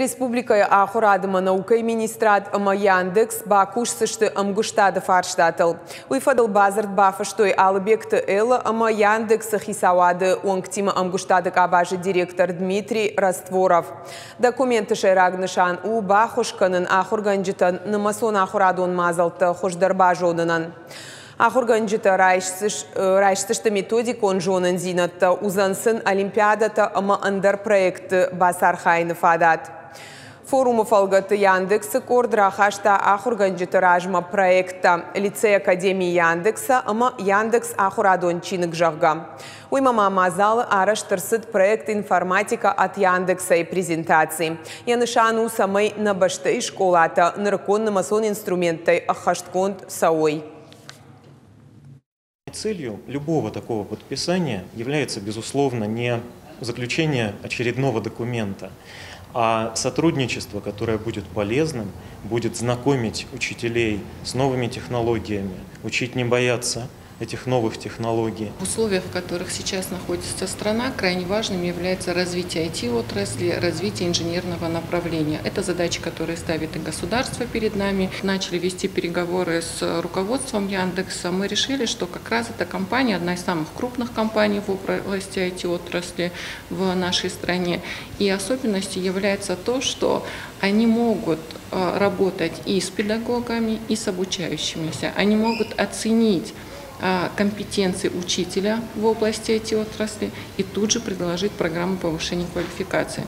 Республикая ахурадыма наукай министрат ама Яндекс ба кушсышты амгуштады фарштатыл. Уйфадыл базард бафаштой алыбекты элы ама Яндекс хисавады уангтима амгуштады кабажы директор Дмитрий Растворов. Документы шайрагнышан у бахушканын ахурганжитан намасон ахурадон мазалты хошдарбажонынан. Ахурганжита райштышты методик он жонын зинатта узансын олимпиадата ама андар проекты басархайны фадат. Форумы фалгаты Яндекса кордра хашта ахурганжита ражма проекта лицей Академии Яндекса ама Яндекс ахурадон чинык жағга. Уймама мазалы араштырсыд проект информатика от Яндекса и презентации. Янышану самой набашты школата наркон масон инструменттай ахаштконт сауой. Целью любого такого подписания является, безусловно, не заключение очередного документа, а сотрудничество, которое будет полезным, будет знакомить учителей с новыми технологиями, учить не бояться этих новых технологий. В условиях, в которых сейчас находится страна, крайне важным является развитие IT-отрасли, развитие инженерного направления. Это задачи, которые ставит и государство перед нами. Начали вести переговоры с руководством Яндекса. Мы решили, что как раз эта компания, одна из самых крупных компаний в области IT-отрасли в нашей стране. И особенностью является то, что они могут работать и с педагогами, и с обучающимися. Они могут оценить компетенции учителя в области IT-отрасли и тут же предложить программу повышения квалификации.